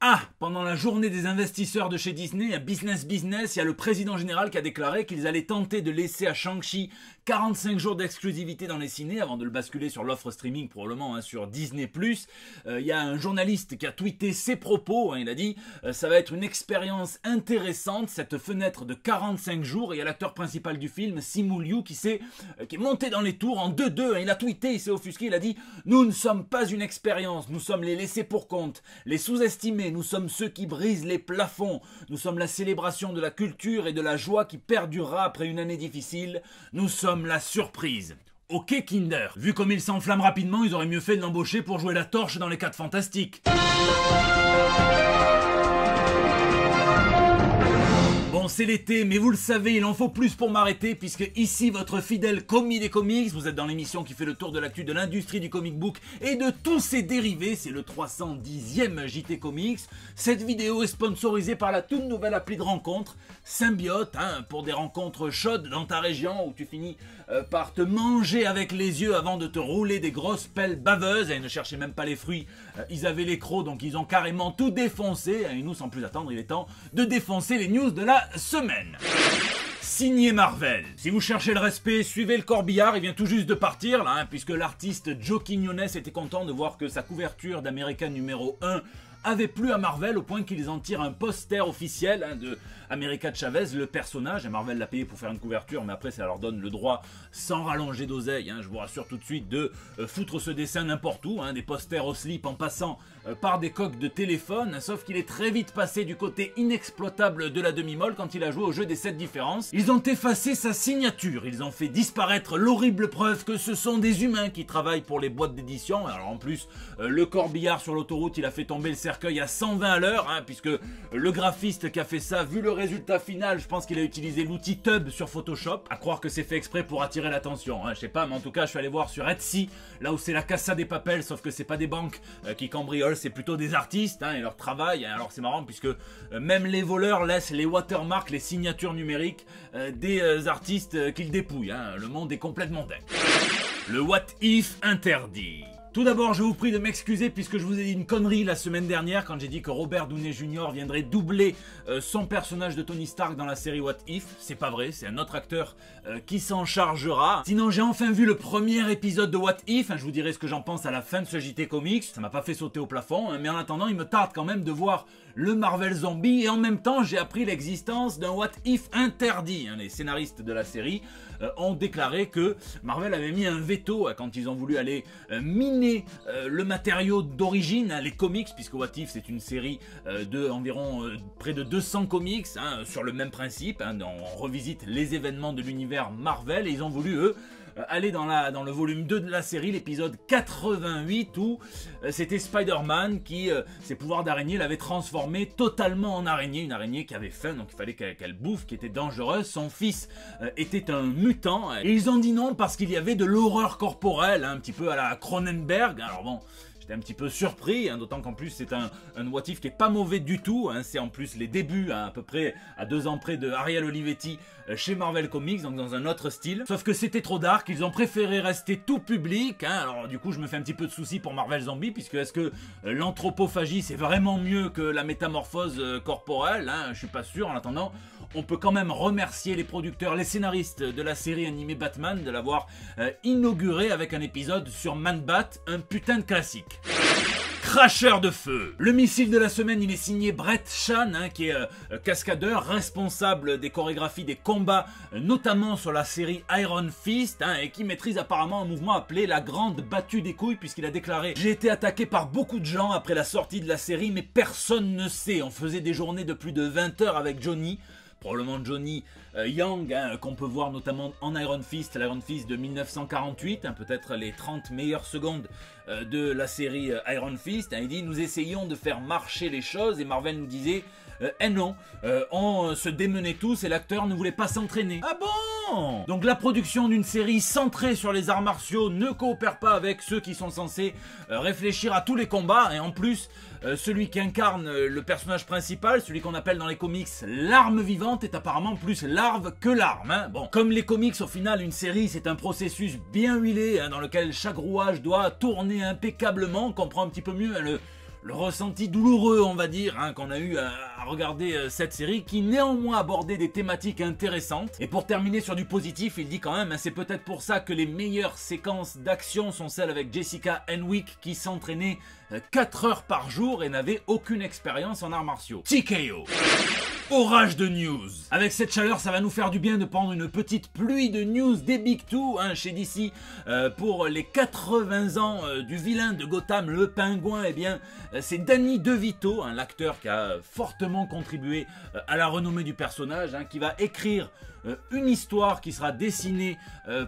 Ah, pendant la journée des investisseurs de chez Disney, à Business, il y a le président général qui a déclaré qu'ils allaient tenter de laisser à Shang-Chi 45 jours d'exclusivité dans les ciné avant de le basculer sur l'offre streaming probablement sur Disney+. Il y a un journaliste qui a tweeté ses propos, il a dit ça va être une expérience intéressante cette fenêtre de 45 jours. Et il y a l'acteur principal du film, Simu Liu, qui est monté dans les tours en 2-2, il a tweeté, il s'est offusqué, il a dit nous ne sommes pas une expérience, nous sommes les laissés pour compte, les sous-estimés, nous sommes ceux qui brisent les plafonds, nous sommes la célébration de la culture et de la joie qui perdurera après une année difficile, nous sommes la surprise. Ok Kinder, vu comme il s'enflamme rapidement, ils auraient mieux fait de l'embaucher pour jouer la torche dans les 4 Fantastiques. Bon, c'est l'été, mais vous le savez, il en faut plus pour m'arrêter, puisque ici, votre fidèle commis des comics, vous êtes dans l'émission qui fait le tour de l'actu de l'industrie du comic book et de tous ses dérivés, c'est le 310e JT Comics. Cette vidéo est sponsorisée par la toute nouvelle appli de rencontre, Symbiote, pour des rencontres chaudes dans ta région, où tu finis par te manger avec les yeux avant de te rouler des grosses pelles baveuses, et ne cherchez même pas les fruits, ils avaient les crocs, donc ils ont carrément tout défoncé, et nous, sans plus attendre, il est temps de défoncer les news de la semaine. Signé Marvel. Si vous cherchez le respect, suivez le corbillard, il vient tout juste de partir là, puisque l'artiste Joe Quiñones était content de voir que sa couverture d'American numéro 1 avait plu à Marvel au point qu'ils en tirent un poster officiel de America Chavez, le personnage. Et Marvel l'a payé pour faire une couverture, mais après ça leur donne le droit, sans rallonger d'oseille, je vous rassure tout de suite, de foutre ce dessin n'importe où, des posters au slip en passant par des coques de téléphone, sauf qu'il est très vite passé du côté inexploitable de la demi-molle quand il a joué au jeu des 7 différences. Ils ont effacé sa signature, ils ont fait disparaître l'horrible preuve que ce sont des humains qui travaillent pour les boîtes d'édition. Alors en plus, le corbillard sur l'autoroute, il a fait tomber le cercueil à 120 à l'heure, puisque le graphiste qui a fait ça, vu le résultat final, je pense qu'il a utilisé l'outil Tub sur Photoshop, à croire que c'est fait exprès pour attirer l'attention, je sais pas, mais en tout cas je suis allé voir sur Etsy, là où c'est la Casa des Papels, sauf que c'est pas des banques qui cambriolent, c'est plutôt des artistes et leur travail. Alors c'est marrant puisque même les voleurs laissent les watermarks, les signatures numériques des artistes qu'ils dépouillent, le monde est complètement dingue. Le What If interdit. Tout d'abord, je vous prie de m'excuser puisque je vous ai dit une connerie la semaine dernière quand j'ai dit que Robert Downey Jr. viendrait doubler son personnage de Tony Stark dans la série What If. C'est pas vrai, c'est un autre acteur qui s'en chargera. Sinon, j'ai enfin vu le premier épisode de What If. Je vous dirai ce que j'en pense à la fin de ce JT Comics. Ça m'a pas fait sauter au plafond, mais en attendant, il me tarde quand même de voir le Marvel Zombie et en même temps, j'ai appris l'existence d'un What If interdit. Les scénaristes de la série ont déclaré que Marvel avait mis un veto quand ils ont voulu aller miner le matériau d'origine, les comics, puisque What If c'est une série de environ près de 200 comics sur le même principe, on revisite les événements de l'univers Marvel et ils ont voulu eux aller dans le volume 2 de la série, l'épisode 88 où c'était Spider-Man qui, ses pouvoirs d'araignée l'avaient transformé totalement en araignée, une araignée qui avait faim donc il fallait qu'elle bouffe, qui était dangereuse, son fils était un mutant et ils ont dit non parce qu'il y avait de l'horreur corporelle, un petit peu à la Cronenberg. Alors bon, j'étais un petit peu surpris, d'autant qu'en plus c'est un What If qui est pas mauvais du tout, c'est en plus les débuts à peu près à 2 ans près de Ariel Olivetti chez Marvel Comics, donc dans un autre style. Sauf que c'était trop dark, ils ont préféré rester tout public, alors du coup je me fais un petit peu de soucis pour Marvel Zombie, puisque est-ce que l'anthropophagie c'est vraiment mieux que la métamorphose corporelle, je suis pas sûr. En attendant, on peut quand même remercier les producteurs, les scénaristes de la série animée Batman de l'avoir inauguré avec un épisode sur Man-Bat, un putain de classique. Cracheur de feu. Le missile de la semaine, il est signé Brett Chan, qui est cascadeur, responsable des chorégraphies des combats, notamment sur la série Iron Fist, et qui maîtrise apparemment un mouvement appelé la grande battue des couilles, puisqu'il a déclaré « J'ai été attaqué par beaucoup de gens après la sortie de la série, mais personne ne sait. On faisait des journées de plus de 20 heures avec Johnny. » Probablement Johnny Young, qu'on peut voir notamment en Iron Fist, l'Iron Fist de 1948, peut-être les 30 meilleures secondes de la série Iron Fist. Il dit « Nous essayons de faire marcher les choses » et Marvel nous disait non, on se démenait tous et l'acteur ne voulait pas s'entraîner. Ah bon? Donc la production d'une série centrée sur les arts martiaux ne coopère pas avec ceux qui sont censés réfléchir à tous les combats, et en plus celui qui incarne le personnage principal, celui qu'on appelle dans les comics l'arme vivante, est apparemment plus larve que l'arme. Bon, comme les comics au final, une série c'est un processus bien huilé dans lequel chaque rouage doit tourner impeccablement, on comprend un petit peu mieux le ressenti douloureux, on va dire, hein, qu'on a eu à regarder cette série, qui néanmoins abordait des thématiques intéressantes. Et pour terminer sur du positif, il dit quand même, hein, c'est peut-être pour ça que les meilleures séquences d'action sont celles avec Jessica Henwick, qui s'entraînait 4 heures par jour et n'avait aucune expérience en arts martiaux. TKO. Orage de news. Avec cette chaleur, ça va nous faire du bien de prendre une petite pluie de news des Big Two, hein, chez DC. Pour les 80 ans du vilain de Gotham, le Pingouin, eh bien, c'est Danny DeVito, hein, l'acteur qui a fortement contribué à la renommée du personnage, hein, qui va écrire une histoire qui sera dessinée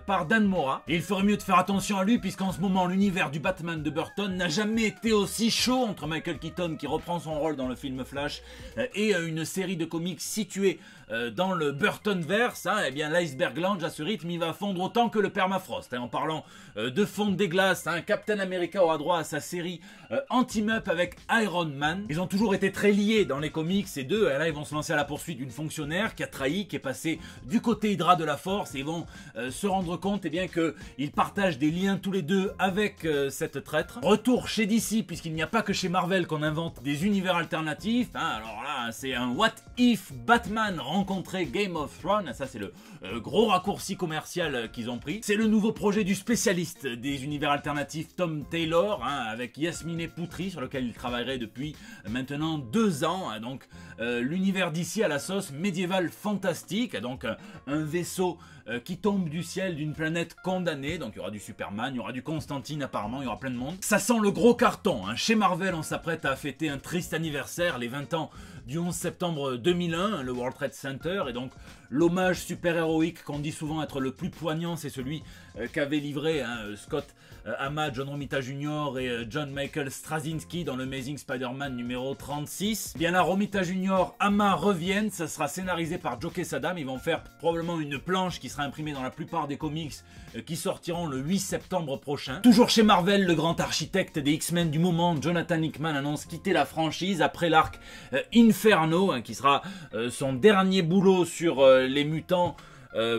par Dan Mora. Et il ferait mieux de faire attention à lui, puisqu'en ce moment l'univers du Batman de Burton n'a jamais été aussi chaud, entre Michael Keaton qui reprend son rôle dans le film Flash et une série de comics situés dans le Burtonverse. Hein, eh bien l'iceberg lounge à ce rythme il va fondre autant que le permafrost. Hein, en parlant de fonte des glaces, hein, Captain America aura droit à sa série Anti-Mup avec Iron Man. Ils ont toujours été très liés dans les comics, ces deux, et là ils vont se lancer à la poursuite d'une fonctionnaire qui a trahi, qui est passée du côté Hydra de la Force, et ils vont se rendre compte, eh bien, qu'ils partagent des liens tous les deux avec cette traître. Retour chez DC, puisqu'il n'y a pas que chez Marvel qu'on invente des univers alternatifs. Hein, alors là, c'est un What If Batman rencontrait Game of Thrones. Ça, c'est le gros raccourci commercial qu'ils ont pris. C'est le nouveau projet du spécialiste des univers alternatifs, Tom Taylor, hein, avec Yasmine Poutry, sur lequel il travaillerait depuis maintenant 2 ans. Hein, donc, l'univers d'ici à la sauce médiévale fantastique. Donc, un vaisseau qui tombe du ciel d'une planète condamnée. Donc il y aura du Superman, il y aura du Constantine apparemment, il y aura plein de monde. Ça sent le gros carton. Hein. Chez Marvel, on s'apprête à fêter un triste anniversaire, les 20 ans du 11 septembre 2001, le World Trade Center. Et donc l'hommage super-héroïque qu'on dit souvent être le plus poignant, c'est celui qu'avait livré Scott Hama, John Romita Jr. et John Michael Straczynski dans l'Amazing Spider-Man numéro 36. Bien là, Romita Jr., Hama reviennent, ça sera scénarisé par Joe Quesada, ils vont faire probablement une planche qui sera imprimée dans la plupart des comics qui sortiront le 8 septembre prochain. Toujours chez Marvel, le grand architecte des X-Men du moment, Jonathan Hickman, annonce quitter la franchise après l'arc Inferno, hein, qui sera son dernier boulot sur les mutants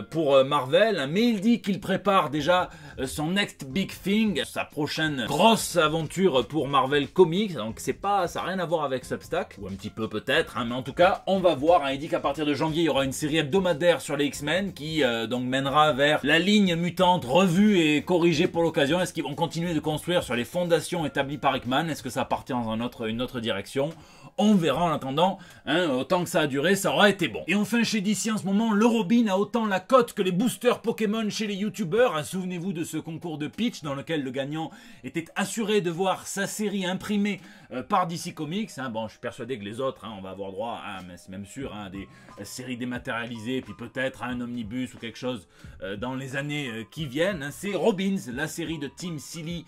pour Marvel, mais il dit qu'il prépare déjà son next big thing, sa prochaine grosse aventure pour Marvel Comics. Donc c'est pas, ça n'a rien à voir avec Substack, ou un petit peu peut-être, hein, mais en tout cas on va voir. Hein, il dit qu'à partir de janvier il y aura une série hebdomadaire sur les X-Men qui donc mènera vers la ligne mutante revue et corrigée pour l'occasion. Est-ce qu'ils vont continuer de construire sur les fondations établies par Hickman? Est-ce que ça partit dans une autre direction? On verra. En attendant, hein, autant que ça a duré, ça aura été bon. Et enfin chez DC en ce moment, le Robin a autant la cote que les boosters Pokémon chez les youtubeurs. Hein, souvenez-vous de ce concours de pitch dans lequel le gagnant était assuré de voir sa série imprimée par DC Comics. Hein. Bon, je suis persuadé que les autres, hein, on va avoir droit à, mais c'est même sûr, hein, des séries dématérialisées, puis peut-être à un omnibus ou quelque chose dans les années qui viennent. Hein. C'est Robins, la série de Tim Seeley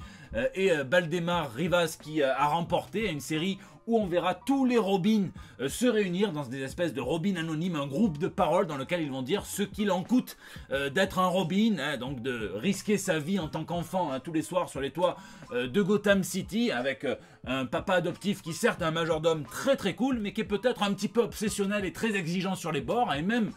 et Baldemar Rivas qui a remporté une série où on verra tous les Robins se réunir dans des espèces de Robins anonymes, un groupe de paroles dans lequel ils vont dire ce qu'il en coûte d'être un Robin, hein, donc de risquer sa vie en tant qu'enfant, hein, tous les soirs sur les toits de Gotham City, avec un papa adoptif qui certes est un majordome très très cool, mais qui est peut-être un petit peu obsessionnel et très exigeant sur les bords, et même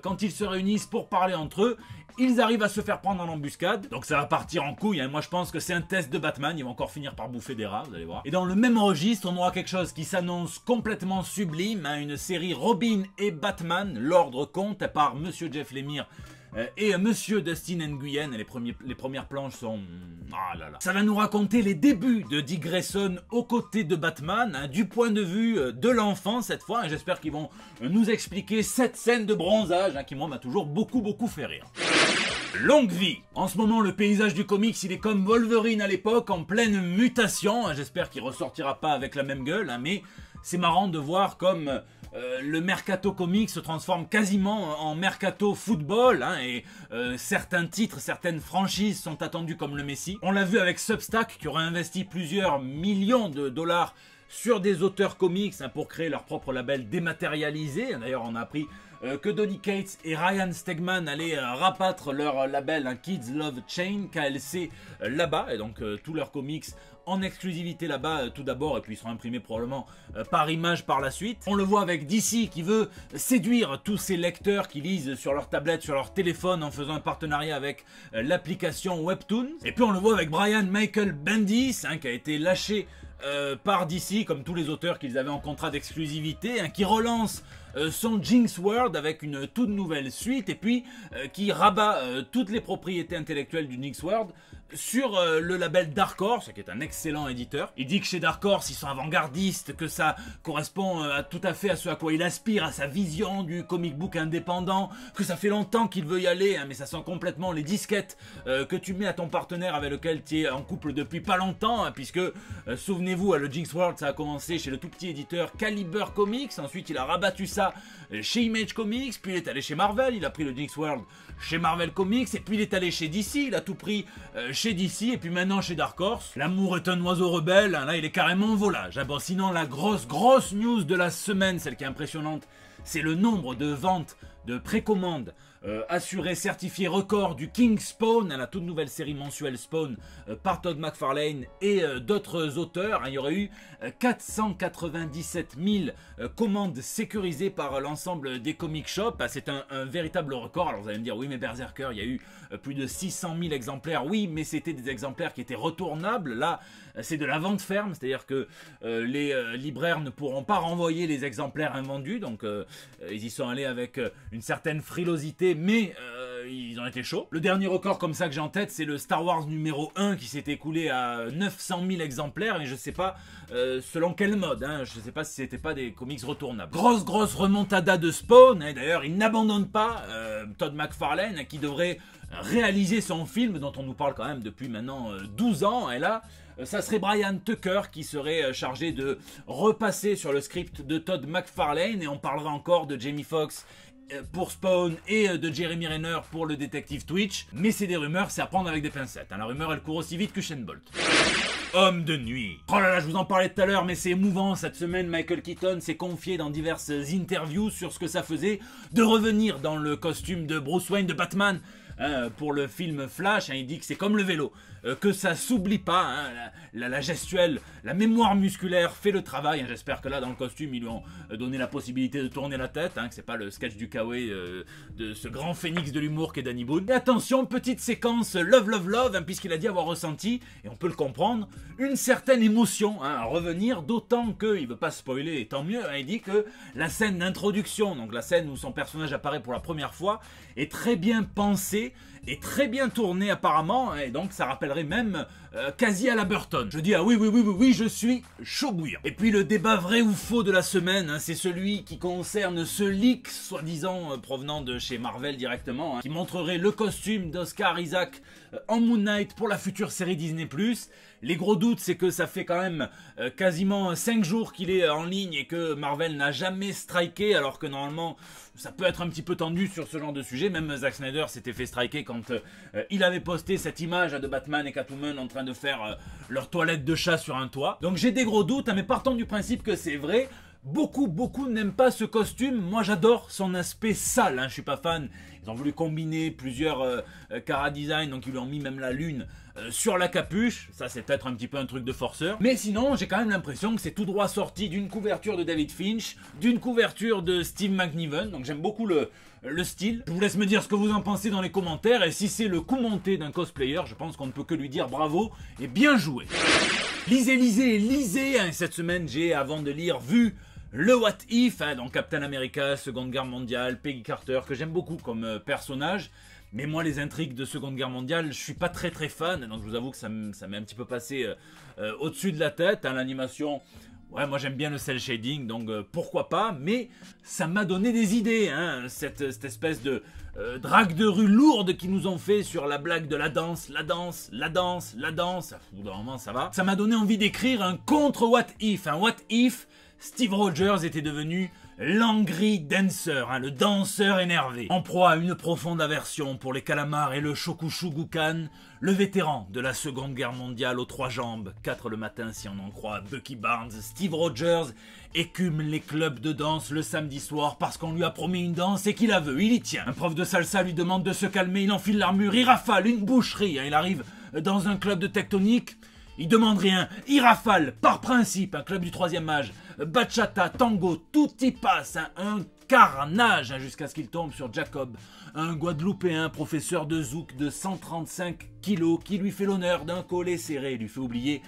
quand ils se réunissent pour parler entre eux, ils arrivent à se faire prendre en embuscade. Donc ça va partir en couille, hein. Moi je pense que c'est un test de Batman, ils vont encore finir par bouffer des rats, vous allez voir. Et dans le même registre, on aura quelque chose qui s'annonce complètement sublime, hein, une série Robin et Batman, l'ordre compte, par Monsieur Jeff Lemire et Monsieur Dustin Nguyen. Les premières planches sont... Ah là là. Ça va nous raconter les débuts de Dick Grayson aux côtés de Batman, hein, du point de vue de l'enfant cette fois, et j'espère qu'ils vont nous expliquer cette scène de bronzage, hein, qui moi m'a toujours beaucoup fait rire. Longue vie. En ce moment, le paysage du comics, il est comme Wolverine à l'époque, en pleine mutation. Hein, j'espère qu'il ressortira pas avec la même gueule, hein, mais c'est marrant de voir comme le mercato comics se transforme quasiment en mercato football, hein, et certains titres, certaines franchises sont attendues comme le Messi. On l'a vu avec Substack qui aurait investi plusieurs millions de dollars sur des auteurs comics, hein, pour créer leur propre label dématérialisé. D'ailleurs, on a appris que Donny Cates et Ryan Stegman allaient rabattre leur label, hein, Kids Love Chain, KLC, là-bas, et donc tous leurs comics en exclusivité là-bas tout d'abord, et puis ils seront imprimés probablement par image par la suite. On le voit avec DC qui veut séduire tous ces lecteurs qui lisent sur leur tablette, sur leur téléphone, en faisant un partenariat avec l'application Webtoon. Et puis on le voit avec Brian Michael Bendis, hein, qui a été lâché par DC, comme tous les auteurs qu'ils avaient en contrat d'exclusivité, hein, qui relance son Jinx World avec une toute nouvelle suite et puis qui rabat toutes les propriétés intellectuelles du Jinx World sur le label Dark Horse, qui est un excellent éditeur. Il dit que chez Dark Horse ils sont avant-gardistes, que ça correspond tout à fait à ce à quoi il aspire, à sa vision du comic book indépendant, que ça fait longtemps qu'il veut y aller, hein, mais ça sent complètement les disquettes que tu mets à ton partenaire avec lequel tu es en couple depuis pas longtemps, hein, puisque souvenez-vous, le Jinx World ça a commencé chez le tout petit éditeur Caliber Comics, ensuite il a rabattu ça chez Image Comics, puis il est allé chez Marvel, il a pris le Jinx World chez Marvel Comics, et puis il est allé chez DC, il a tout pris chez DC, et puis maintenant chez Dark Horse. L'amour est un oiseau rebelle, hein, là il est carrément en volage. Bon, sinon la grosse news de la semaine, celle qui est impressionnante, c'est le nombre de ventes de précommandes assuré, certifié record du King Spawn, la toute nouvelle série mensuelle Spawn par Todd McFarlane et d'autres auteurs. Il y aurait eu 497 000 commandes sécurisées par l'ensemble des comic shops. C'est un véritable record. Alors vous allez me dire, oui mais Berserker, il y a eu plus de 600 000 exemplaires. Oui, mais c'était des exemplaires qui étaient retournables. Là, c'est de la vente ferme, c'est-à-dire que les libraires ne pourront pas renvoyer les exemplaires invendus. Donc ils y sont allés avec une certaine frilosité, mais ils ont été chauds. Le dernier record comme ça que j'ai en tête, c'est le Star Wars numéro 1 qui s'est écoulé à 900 000 exemplaires, et je sais pas selon quel mode, hein, je sais pas si c'était pas des comics retournables. Grosse remontada de Spawn, et d'ailleurs il n'abandonne pas Todd McFarlane, qui devrait réaliser son film dont on nous parle quand même depuis maintenant 12 ans, et là ça serait Brian Tucker qui serait chargé de repasser sur le script de Todd McFarlane, et on parlera encore de Jamie Foxx pour Spawn et de Jeremy Renner pour le détective Twitch, mais c'est des rumeurs, c'est à prendre avec des pincettes, hein. La rumeur elle court aussi vite que Usain Bolt. Homme de nuit. Oh là là, je vous en parlais tout à l'heure, mais c'est émouvant. Cette semaine, Michael Keaton s'est confié dans diverses interviews sur ce que ça faisait de revenir dans le costume de Bruce Wayne de Batman pour le film Flash. Il dit que c'est comme le vélo, que ça s'oublie pas, hein, la gestuelle, la mémoire musculaire fait le travail. J'espère que là, dans le costume, ils lui ont donné la possibilité de tourner la tête, que c'est pas le sketch du Kawaii de ce grand phénix de l'humour qu'est Danny Boone. Et attention, petite séquence love, puisqu'il a dit avoir ressenti, et on peut le comprendre, une certaine émotion à revenir, d'autant qu'il veut pas spoiler, et tant mieux. Il dit que la scène d'introduction, donc la scène où son personnage apparaît pour la première fois, est très bien pensée et très bien tournée apparemment, et donc ça rappellerait même quasi à la Burton. Je dis oui, je suis chaud bouillant. Et puis le débat vrai ou faux de la semaine, c'est celui qui concerne ce leak soi-disant provenant de chez Marvel directement, qui montrerait le costume d'Oscar Isaac en Moon Knight pour la future série Disney+. Les gros doutes, c'est que ça fait quand même quasiment 5 jours qu'il est en ligne et que Marvel n'a jamais striké, alors que normalement ça peut être un petit peu tendu sur ce genre de sujet. Même Zack Snyder s'était fait striker quand il avait posté cette image de Batman et Catwoman en train de faire leur toilette de chat sur un toit. Donc j'ai des gros doutes, mais partons du principe que c'est vrai. Beaucoup n'aiment pas ce costume. Moi j'adore son aspect sale, je suis pas fan. Ils ont voulu combiner plusieurs chara-design, donc ils lui ont mis même la lune sur la capuche. Ça c'est peut-être un petit peu un truc de forceur. Mais sinon j'ai quand même l'impression que c'est tout droit sorti d'une couverture de David Finch, d'une couverture de Steve McNiven. Donc j'aime beaucoup le style. Je vous laisse me dire ce que vous en pensez dans les commentaires. Et si c'est le coup monté d'un cosplayer, je pense qu'on ne peut que lui dire bravo et bien joué. Lisez. Cette semaine j'ai, avant de lire, vu le What If, donc Captain America, Seconde Guerre mondiale, Peggy Carter, que j'aime beaucoup comme personnage. Mais moi, les intrigues de Seconde Guerre mondiale, je suis pas très fan. Donc je vous avoue que ça m'est un petit peu passé au-dessus de la tête. L'animation, ouais, moi j'aime bien le cel shading, donc pourquoi pas. Mais ça m'a donné des idées, cette espèce de drague de rue lourde qu'ils nous ont fait sur la blague de la danse. Au bout d'un moment, ça va. Ça m'a donné envie d'écrire un contre What If. Un What If, Steve Rogers était devenu l'Angry Dancer, le danseur énervé. En proie à une profonde aversion pour les calamars et le Shokushugukan, le vétéran de la Seconde Guerre mondiale aux 3 jambes, 4 le matin si on en croit Bucky Barnes, Steve Rogers écume les clubs de danse le samedi soir parce qu'on lui a promis une danse et qu'il la veut, il y tient. Un prof de salsa lui demande de se calmer, il enfile l'armure, il rafale une boucherie, il arrive dans un club de tectonique. Il demande rien, il rafale, par principe, un club du 3e âge, bachata, tango, tout y passe, un carnage, jusqu'à ce qu'il tombe sur Jacob, un Guadeloupéen professeur de zouk de 135 kilos qui lui fait l'honneur d'un collet serré, lui fait oublier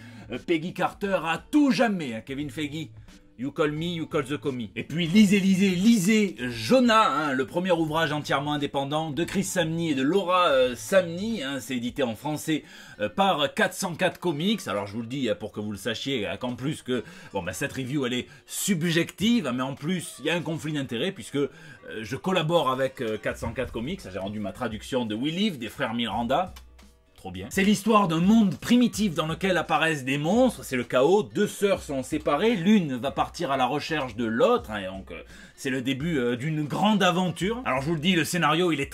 Peggy Carter, à tout jamais, hein, Kevin Feige. You call me, you call the commie. Et puis lisez Jonah, hein, le premier ouvrage entièrement indépendant de Chris Samnee et de Laura Samnee. Hein, c'est édité en français par 404 Comics. Alors je vous le dis pour que vous le sachiez, qu'en plus que cette review elle est subjective, mais en plus il y a un conflit d'intérêts puisque je collabore avec 404 Comics. J'ai rendu ma traduction de We Live des frères Miranda. Bien. C'est l'histoire d'un monde primitif dans lequel apparaissent des monstres, c'est le chaos, deux sœurs sont séparées, l'une va partir à la recherche de l'autre, hein, et donc c'est le début d'une grande aventure. Alors je vous le dis, le scénario il est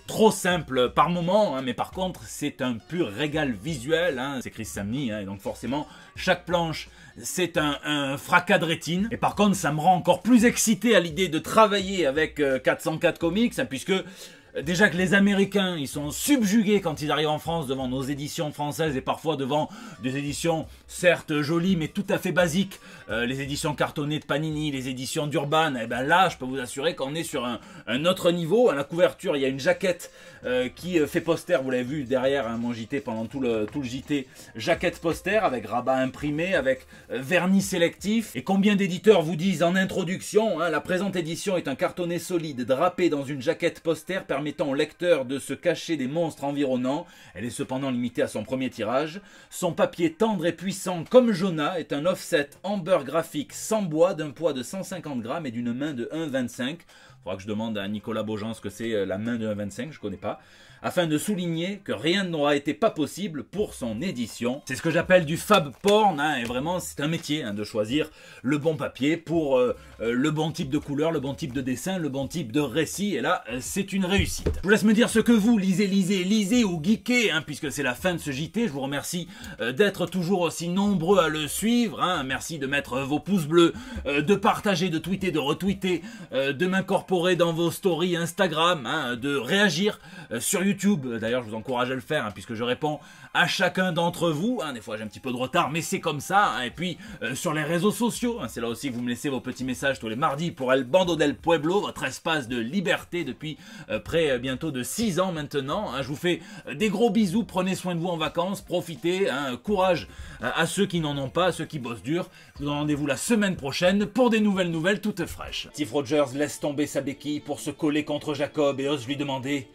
trop simple par moment, hein, mais par contre c'est un pur régal visuel, hein, c'est Chris Samnee, hein, et donc forcément chaque planche c'est un fracas de rétine, et par contre ça me rend encore plus excité à l'idée de travailler avec 404 Comics, hein, puisque déjà que les Américains, ils sont subjugués quand ils arrivent en France devant nos éditions françaises et parfois devant des éditions certes jolies mais tout à fait basiques. Les éditions cartonnées de Panini, les éditions d'Urban, et ben là je peux vous assurer qu'on est sur un autre niveau. À la couverture il y a une jaquette qui fait poster, vous l'avez vu derrière hein, mon JT pendant tout le JT, jaquette poster avec rabat imprimé, avec vernis sélectif. Et combien d'éditeurs vous disent en introduction, hein, la présente édition est un cartonné solide drapé dans une jaquette poster permettant au lecteur de se cacher des monstres environnants. Elle est cependant limitée à son premier tirage. Son papier tendre et puissant comme Jonah est un offset amber graphique sans bois d'un poids de 150 grammes et d'une main de 1,25. Faudra que je demande à Nicolas Beaujean ce que c'est la main de 1,25, je connais pas. Afin de souligner que rien n'aura été pas possible pour son édition. C'est ce que j'appelle du fab porn, hein, et vraiment c'est un métier hein, de choisir le bon papier pour le bon type de couleur, le bon type de dessin, le bon type de récit, et là c'est une réussite. Je vous laisse me dire ce que vous lisez ou geekez, hein, puisque c'est la fin de ce JT. Je vous remercie d'être toujours aussi nombreux à le suivre, hein. Merci de mettre vos pouces bleus, de partager, de tweeter, de retweeter, de m'incorporer dans vos stories Instagram, hein, de réagir sur YouTube. D'ailleurs je vous encourage à le faire hein, puisque je réponds à chacun d'entre vous, hein. Des fois j'ai un petit peu de retard mais c'est comme ça, hein. Et puis sur les réseaux sociaux, hein, c'est là aussi que vous me laissez vos petits messages tous les mardis pour El Bando del Pueblo, votre espace de liberté depuis près bientôt de 6 ans maintenant, hein. Je vous fais des gros bisous, prenez soin de vous en vacances, profitez, hein. Courage à ceux qui n'en ont pas, à ceux qui bossent dur. Je vous donne rendez-vous la semaine prochaine pour des nouvelles toutes fraîches. Steve Rogers laisse tomber sa béquille pour se coller contre Jacob et ose lui demander: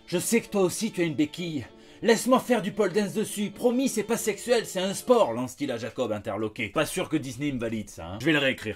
je sais que toi aussi tu as une béquille. Laisse-moi faire du pole dance dessus. Promis, c'est pas sexuel, c'est un sport, lance-t-il à Jacob interloqué. Pas sûr que Disney me valide ça, hein. Je vais le réécrire.